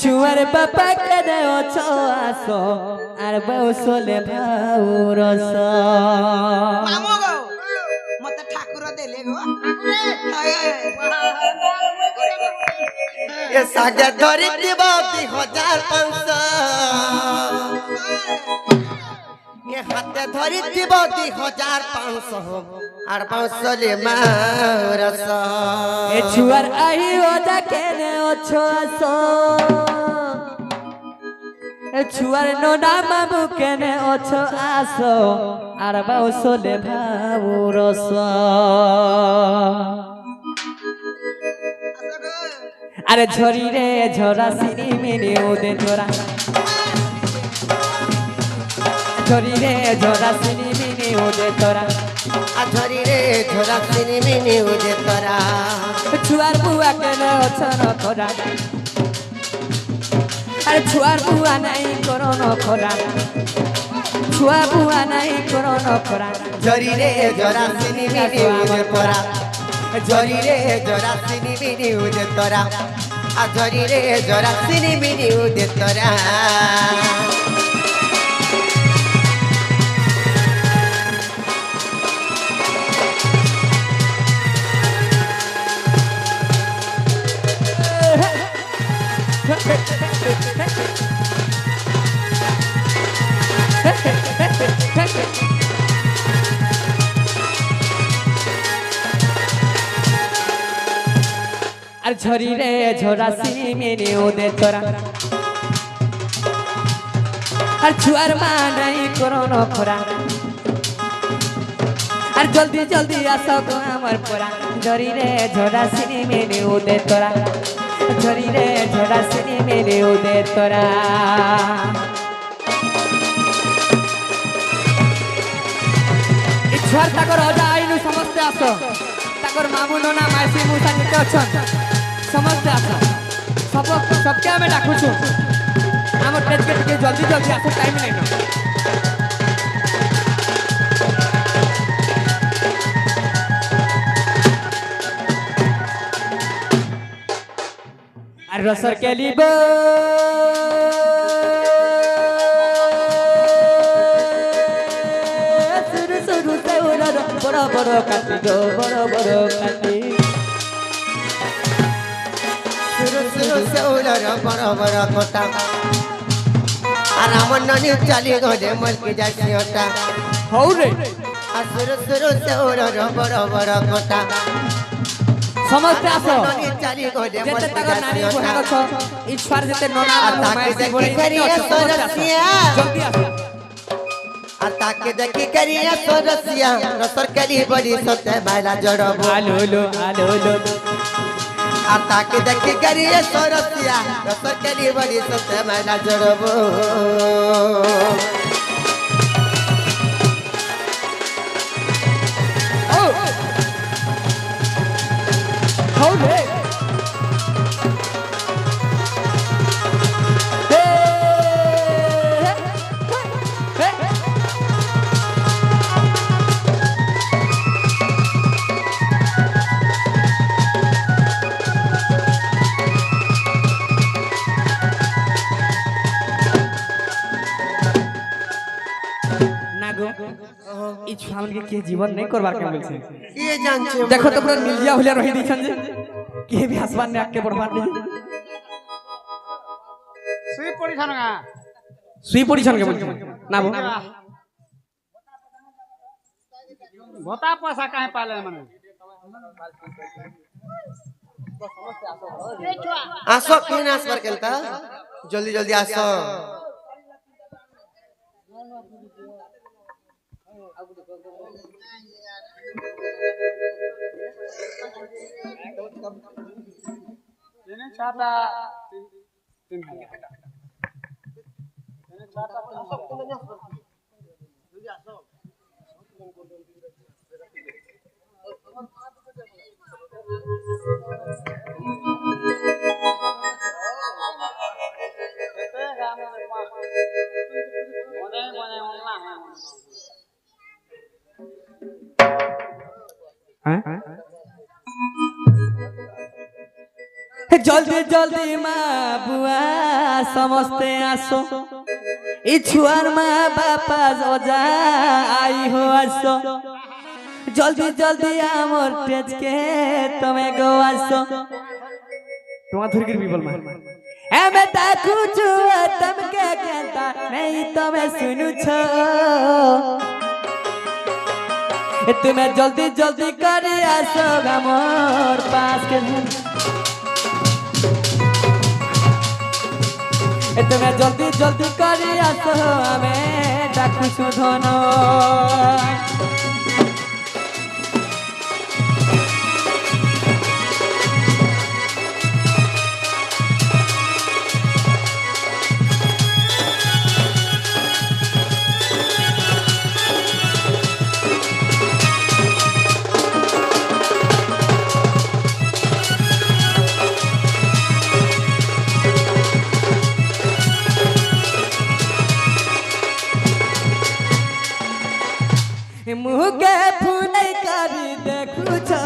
छुआर बापा कदे ओछो आसो आर बौसले भाउरस मामो गो मते ठाकुर देले गो ये सागे धरी दिबो 2500 ये हाथे धरी दिबो 2500 आर बौसले माउरस ए छुआर आही ओजा केने ओछो आसो ए छुआर नोना मामु केने ओछो आसो आर बौसले भाउरस अरे झरी रे झरा सिनी मिनी उदे झरा झरी रे झरा सिनी मिनी उदे झरा झरी रे झरा सिनी मिनी उदे तोरा छुआर बुआ केने ओछन खोरा अरे छुआर बुआ नहीं करो न खोरा छुआ बुआ नहीं करो न खोरा झरी रे झरा सिनी मिनी उदे तोरा झरी रे झरा सिनी मिनी उदे तोरा झरी रे झरा सिनी मिनी उदे तोरा अरे झरी रे झोरा सिनी मिनी उदे तोरा अरे छुआर माँ नहीं करो न खोरा अरे जल्दी जल्दी आसो तो हमार पोरा झरी रे झोरा सिनी मिनी उदे तोरा झरी रे झोरा सिनी मिनी उदे तोरा छुआर ताकर अजा आइनु समस्ते आसो ताकर मामू नोना मासी मुसा निते अछन समस्ते आसो सबके हमें डाकू छु हम टेज के जल्दी जल्दी आसो टाइम नहीं न अरे रसर के लिबो बड़ा बड़ा काटी गो बड़ा बड़ा काटी सुरु सुरु से उलर बड़ा बड़ा कोटा आराम ननी चली गले मलकी जासी होता हौ रे सुरु सुरु से उलर बड़ा बड़ा कोटा समझते आसो ननी चली गले जेते मलकी तक नानी जासी बुहाग होता छ ईश्वर जेते नोना ताके देखी करिए सोरसिया जल्दी आसो ताके देखी करिए सोरसिया रसर कली बड़ी सते भाला जड़बो आलो लो ताके देखी करिए सोरसिया रसर कली बड़ी सते भाला जड़बो हौ रे ई छुआमन के जीवन नहीं करबार के बोलछे ये जानछे देखो तो पूरा मिलिया होलिया रही दिछन जे के भी हसबान ने आके बर्बाद नहीं सुई पड़ी छनगा सुई पड़ी छन के बोलछे ना बो भोता पैसा काहे पाले माने आसो किन आस पर केलता जल्दी जल्दी आसो ini chata tin ini chata जल्दी जल्दी माँ बुआ समझते आसो ई छुआर माँ बापा ओजा आई हो आसो जल्दी जल्दी आमर तेज के तमे गो आसो तुम्हारा धुरगिर भी बोल मां मैं ताकू छु तुम के कहता नहीं तमे सुनु छो तुम्हें जल्दी जल्दी कर आसो हमर पास के तुम्हें जल्दी जल्दी कर आसो हमें डाकू छु धन मुँह के फूल करी देखू छो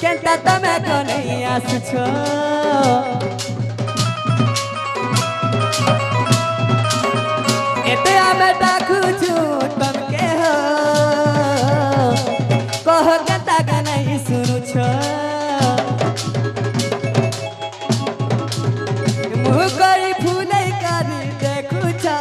केंता तमे को नहीं आसु छो एते हमें डाकू छु तुम के हो कहो केंता का नहीं सुनु छो मुँह करी फूल करी देखू छो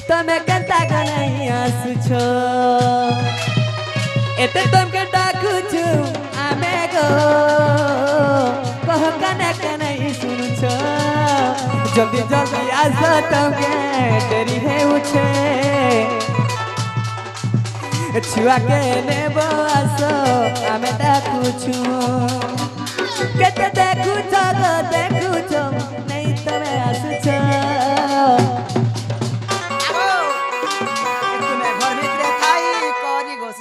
तमे केंता का नहीं आसु छो एते तुमके डाकू छु आमे गो कहो कने के नहीं सुनु छो जल्दी जल्दी आसो तुमके तेरी है उछे छुआ के नेबो आसो आमे डाकू छु केते देखू छो नहीं तमे आसु छो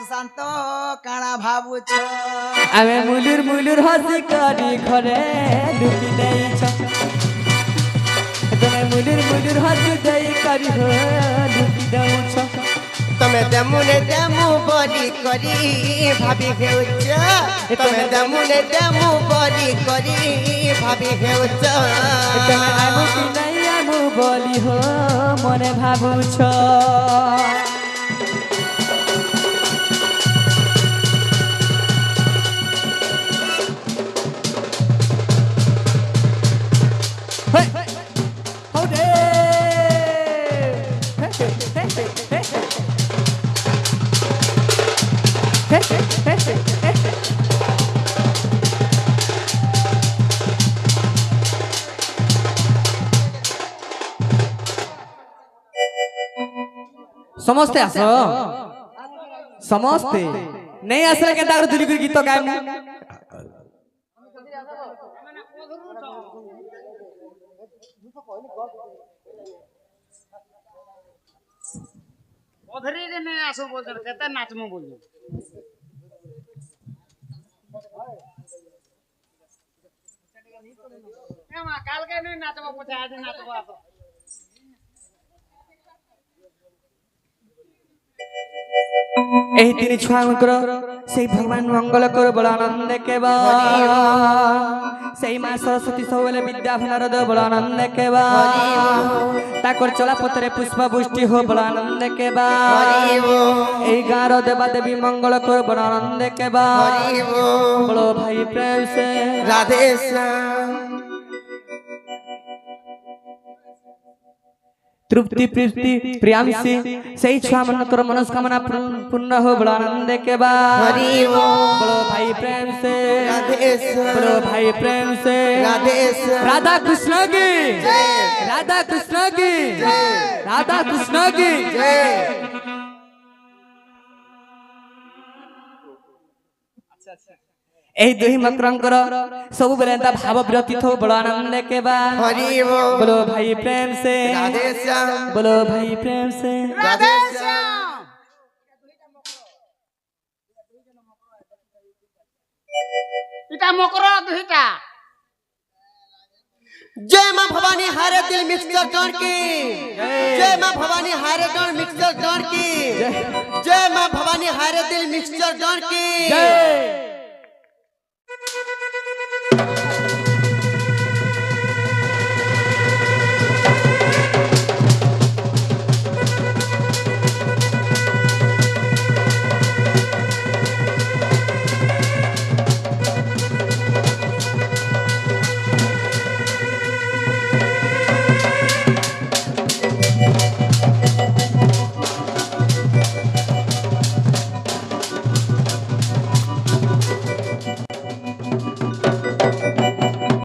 शांत काना भाबु छ आमे मुलुर मुलुर हसी करी घरे लुकी देई छ तमे मुलुर मुलुर हसी देई करी हो लुकी देउ छ तमे देमुने देमु बरी करी भाभी हेउच तमे देमुने देमु बरी करी भाभी हेउच तमे आमु कि नहीं आमु बोली हो मने भाबु छ समझते आसो समझते नहीं आसले के दारू दुली गुरी गीत गायम ओधरी रे नहीं आसो बोल केते नाचमु बोल एमा काल के नहीं नाचबो पछे आज नाचबो आसो एही तीन छुआंकर से भगवान मंगल कर बड़ आनंद केबा सेई मां सरस्वती सबले विद्या भंडार दे बड़ आनंद केबा ताकर चला पत्रे पुष्प पुष्टि हो बड़ आनंद केबा एही गार देवा देवी मंगल कर बड़ आनंद केबा बोलो भाई प्रेम से राधे श्याम तृप्ति प्रीति प्रियाम से सही छुआ मन कर मनोकामना पूर्ण हो बड़ा आनंद के बाद बोलो भाई प्रेम से बोलो भाई प्रेम से राधा कृष्ण की राधा कृष्ण की राधा कृष्ण की एही दुही मकरंकर सब बेले भाव व्यतीत हो बड़ा आनंद के बाद बोलो भाई प्रेम से राधे श्याम बोलो भाई प्रेम से राधे श्याम इटा मकरा दुहिता जय मां भवानी हारे दिल मिक्सर टोन की जय मां भवानी हारे टोन मिक्सर टोन की जय मां भवानी हारे दिल मिक्सचर डॉन की जय